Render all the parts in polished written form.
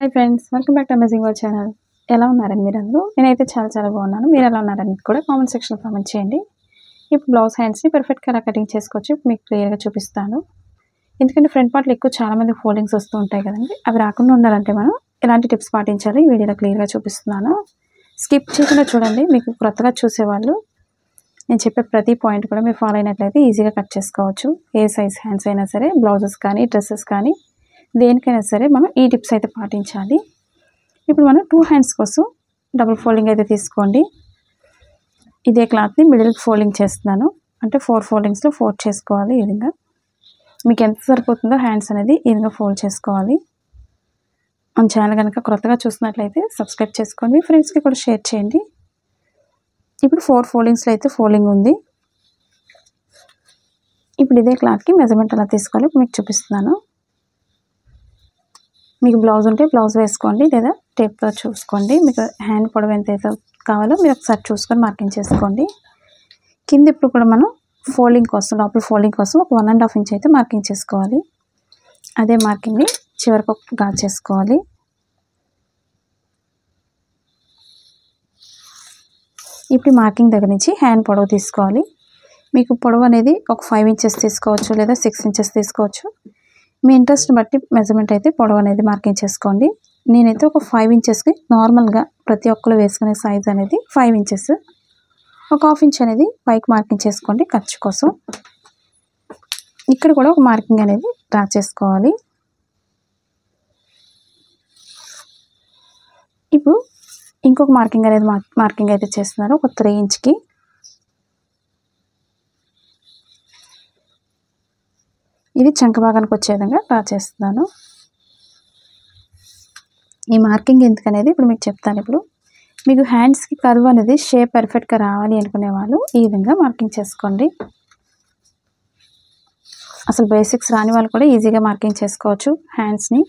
Hi friends, welcome back to amazing world channel. ఎలా ఉన్నారండి మీరందరూ? నేనైతే చాలా బాగున్నాను. మీరు ఎలా ఉన్నారని కూడా కామెంట్ సెక్షన్లో కామెంట్ చేయండి. ఇప్పుడు బ్లౌజ్ హ్యాండ్స్ని పర్ఫెక్ట్గా ఎలా కటింగ్ చేసుకోవచ్చు ఇప్పుడు మీకు క్లియర్గా చూపిస్తాను. ఎందుకంటే ఫ్రంట్ పార్ట్లో ఎక్కువ చాలామంది ఫోల్డింగ్స్ వస్తూ ఉంటాయి కదండి. అవి రాకుండా ఉండాలంటే మనం ఎలాంటి టిప్స్ పాటించాలి ఈ వీడియోలో క్లియర్గా చూపిస్తున్నాను. స్కిప్ చేయకుండా చూడండి. మీకు కొత్తగా చూసేవాళ్ళు నేను చెప్పే ప్రతి పాయింట్ కూడా మీరు ఫాలో అయినట్లయితే ఈజీగా కట్ చేసుకోవచ్చు. ఏ సైజ్ హ్యాండ్స్ అయినా సరే, బ్లౌజెస్ కానీ డ్రెస్సెస్ కానీ దేనికైనా సరే మనం ఈ టిప్స్ అయితే పాటించాలి. ఇప్పుడు మనం 2 హ్యాండ్స్ కోసం డబుల్ ఫోల్డింగ్ అయితే తీసుకోండి. ఇదే క్లాత్ని మిడిల్ ఫోల్డింగ్ చేస్తున్నాను. అంటే 4 ఫోల్డింగ్స్లో 4 చేసుకోవాలి. ఈ విధంగా మీకు ఎంత సరిపోతుందో హ్యాండ్స్ అనేది ఈ విధంగా ఫోల్డ్ చేసుకోవాలి. మన ఛానల్ కనుక కొత్తగా చూసినట్లయితే సబ్స్క్రైబ్ చేసుకోండి, ఫ్రెండ్స్కి కూడా షేర్ చేయండి. ఇప్పుడు 4 ఫోల్డింగ్స్లో అయితే ఫోల్డింగ్ ఉంది. ఇప్పుడు ఇదే క్లాత్కి మెజర్మెంట్ ఎలా తీసుకోవాలి మీకు చూపిస్తున్నాను. మీకు బ్లౌజ్ ఉంటే బ్లౌజ్ వేసుకోండి, లేదా టేప్తో చూసుకోండి. మీకు హ్యాండ్ పొడవు ఎంత అయితే కావాలో మీరు ఒకసారి చూసుకొని మార్కింగ్ చేసుకోండి. కింద ఇప్పుడు కూడా మనం ఫోల్డింగ్ కోసం, లోపల ఫోల్డింగ్ కోసం ఒక 1.5 ఇంచ్ అయితే మార్కింగ్ చేసుకోవాలి. అదే మార్కింగ్ని చివరికి డ్రా చేసుకోవాలి. ఇప్పుడు మార్కింగ్ దగ్గర నుంచి హ్యాండ్ పొడవు తీసుకోవాలి. మీకు పొడవు అనేది ఒక 5 ఇంచెస్ తీసుకోవచ్చు, లేదా 6 ఇంచెస్ తీసుకోవచ్చు. మీ ఇంట్రెస్ట్ని బట్టి మెజర్మెంట్ అయితే పొడవు అనేది మార్కింగ్ చేసుకోండి. నేనైతే ఒక 5 ఇంచెస్కి నార్మల్గా ప్రతి ఒక్కరు వేసుకునే సైజ్ అనేది 5 ఇంచెస్. ఒక 1/2 ఇంచ్ అనేది పైకి మార్కింగ్ చేసుకోండి ఖర్చు కోసం. ఇక్కడ కూడా ఒక మార్కింగ్ అనేది డ్రా చేసుకోవాలి. ఇప్పుడు ఇంకొక మార్కింగ్ అనేది మార్కింగ్ అయితే చేస్తున్నారు ఒక 3 ఇంచ్కి. ఇది చంక భాగానికి వచ్చే విధంగా డ్రా చేస్తున్నాను. ఈ మార్కింగ్ ఎందుకనేది ఇప్పుడు మీకు చెప్తాను. ఇప్పుడు మీకు హ్యాండ్స్కి కర్వ్ అనేది షేప్ పర్ఫెక్ట్గా రావాలి అనుకునే వాళ్ళు ఈ విధంగా మార్కింగ్ చేసుకోండి. అసలు బేసిక్స్ రాని వాళ్ళు కూడా ఈజీగా మార్కింగ్ చేసుకోవచ్చు హ్యాండ్స్ని.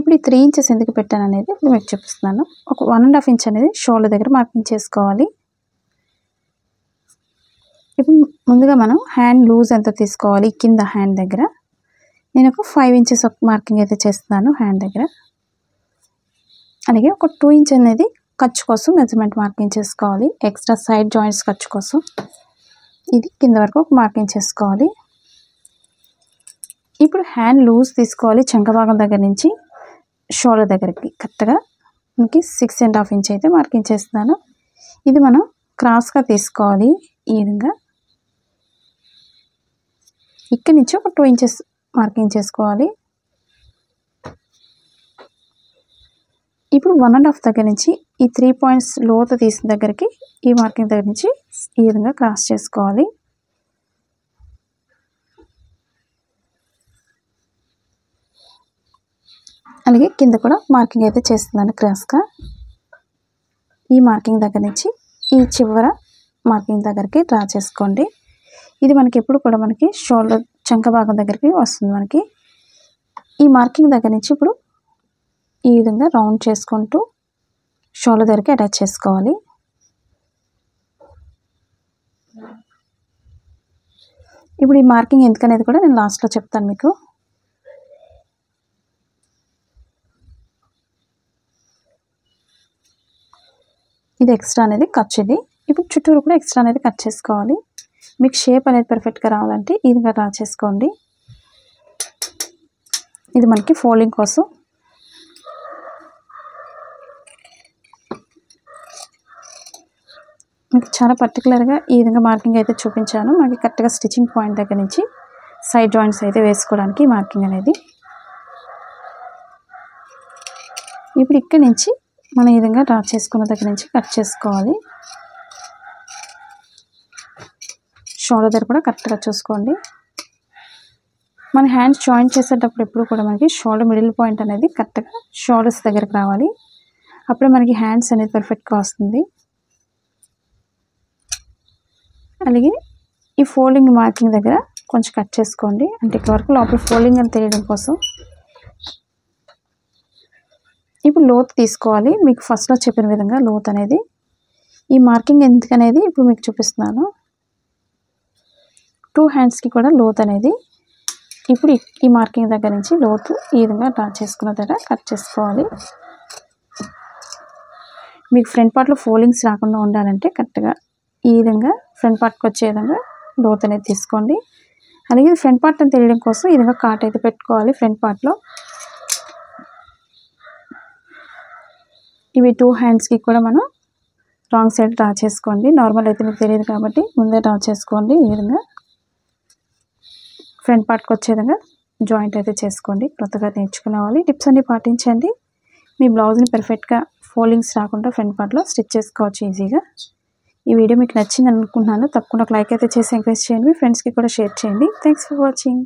ఇప్పుడు ఈ 3 ఇంచెస్ ఎందుకు పెట్టాను అనేది ఇప్పుడు మీకు చూపిస్తున్నాను. ఒక 1.5 ఇంచ్ అనేది షోల్డర్ దగ్గర మార్కింగ్ చేసుకోవాలి. ఇప్పుడు ముందుగా మనం హ్యాండ్ లూజ్ ఎంత తీసుకోవాలి కింద హ్యాండ్ దగ్గర. నేను ఒక 5 ఇంచెస్ ఒక మార్కింగ్ అయితే చేస్తున్నాను హ్యాండ్ దగ్గర. అలాగే ఒక 2 ఇంచ్ అనేది ఖర్చు కోసం మెజర్మెంట్ మార్కింగ్ చేసుకోవాలి. ఎక్స్ట్రా సైడ్ జాయింట్స్ ఖర్చు కోసం ఇది కింద వరకు ఒక మార్కింగ్ చేసుకోవాలి. ఇప్పుడు హ్యాండ్ లూజ్ తీసుకోవాలి. చంక భాగం దగ్గర నుంచి షోల్డర్ దగ్గరికి కరెక్ట్గా మనకి 6.5 ఇంచ్ అయితే మార్కింగ్ చేస్తున్నాను. ఇది మనం క్రాస్గా తీసుకోవాలి. ఈ విధంగా ఇక్కడి నుంచి ఒక 2 ఇంచెస్ మార్కింగ్ చేసుకోవాలి. ఇప్పుడు 1.5 దగ్గర నుంచి ఈ 3 పాయింట్స్ లోతు తీసిన దగ్గరికి ఈ మార్కింగ్ దగ్గర నుంచి ఈ విధంగా క్రాస్ చేసుకోవాలి. అలాగే కింద కూడా మార్కింగ్ అయితే చేస్తున్నాను క్రాస్గా. ఈ మార్కింగ్ దగ్గర నుంచి ఈ చివర మార్కింగ్ దగ్గరికి డ్రా చేసుకోండి. ఇది మనకి ఎప్పుడు కూడా మనకి షోల్డర్ చంక భాగం దగ్గరికి వస్తుంది. మనకి ఈ మార్కింగ్ దగ్గర నుంచి ఇప్పుడు ఈ విధంగా రౌండ్ చేసుకుంటూ షోల్డర్ దగ్గరికి అటాచ్ చేసుకోవాలి. ఇప్పుడు ఈ మార్కింగ్ ఎందుకనేది కూడా నేను లాస్ట్లో చెప్తాను మీకు. ఇది ఎక్స్ట్రా అనేది ఖర్చు. ఇది ఇప్పుడు చుట్టూరు కూడా ఎక్స్ట్రా అనేది కట్ చేసుకోవాలి. మీకు షేప్ అనేది పర్ఫెక్ట్గా రావాలంటే ఈ విధంగా డ్రా చేసుకోండి. ఇది మనకి ఫోల్డింగ్ కోసం. మీకు చాలా పర్టికులర్గా ఈ విధంగా మార్కింగ్ అయితే చూపించాను. మనకి కరెక్ట్గా స్టిచ్చింగ్ పాయింట్ దగ్గర నుంచి సైడ్ జాయింట్స్ అయితే వేసుకోవడానికి మార్కింగ్ అనేది. ఇప్పుడు ఇక్కడి నుంచి మనం ఈ విధంగా డ్రా చేసుకున్న దగ్గర నుంచి కట్ చేసుకోవాలి. షోల్డర్ దగ్గర కూడా కరెక్ట్గా చూసుకోండి. మన హ్యాండ్స్ జాయింట్ చేసేటప్పుడు ఎప్పుడు కూడా మనకి షోల్డర్ మిడిల్ పాయింట్ అనేది కరెక్ట్గా షోల్డర్స్ దగ్గరకు రావాలి. అప్పుడే మనకి హ్యాండ్స్ అనేది పర్ఫెక్ట్గా వస్తుంది. అలాగే ఈ ఫోల్డింగ్ మార్కింగ్ దగ్గర కొంచెం కట్ చేసుకోండి. అంటే ఇక్కడ వరకు లోపల ఫోల్డింగ్ అని తెలియడం కోసం. ఇప్పుడు లోతు తీసుకోవాలి. మీకు ఫస్ట్లో చెప్పిన విధంగా లోతు అనేది ఈ మార్కింగ్ ఎందుకనేది ఇప్పుడు మీకు చూపిస్తున్నాను. 2 హ్యాండ్స్కి కూడా లోతు అనేది ఇప్పుడు ఈ మార్కింగ్ దగ్గర నుంచి లోతు ఈ విధంగా డ్రా చేసుకున్న దగ్గర కట్ చేసుకోవాలి. మీకు ఫ్రంట్ పార్ట్లో ఫోల్డింగ్స్ రాకుండా ఉండాలంటే కరెక్ట్గా ఈ విధంగా ఫ్రంట్ పార్ట్కి వచ్చే విధంగా లోతు అనేది తీసుకోండి. అలాగే ఫ్రంట్ పార్ట్ అని తెలియడం కోసం ఈ విధంగా కాట్ అయితే పెట్టుకోవాలి. ఫ్రంట్ పార్ట్లో ఇవి 2 హ్యాండ్స్కి కూడా మనం రాంగ్ సైడ్ డ్రా చేసుకోండి. నార్మల్ అయితే మీకు తెలియదు కాబట్టి ముందే డ్రా చేసుకోండి. ఈ విధంగా ఫ్రంట్ పార్ట్కి వచ్చే విధంగా జాయింట్ అయితే చేసుకోండి. కొత్తగా నేర్చుకునే వాళ్ళు టిప్స్ అన్ని పాటించండి. మీ బ్లౌజ్ని పర్ఫెక్ట్గా ఫోల్డింగ్స్ రాకుండా ఫ్రంట్ పార్ట్లో స్టిచ్ చేసుకోవచ్చు ఈజీగా. ఈ వీడియో మీకు నచ్చింది అనుకుంటున్నాను. తప్పకుండా లైక్ అయితే చేసి ఎంకరేజ్ చేయండి. మీ ఫ్రెండ్స్కి కూడా షేర్ చేయండి. Thanks for watching.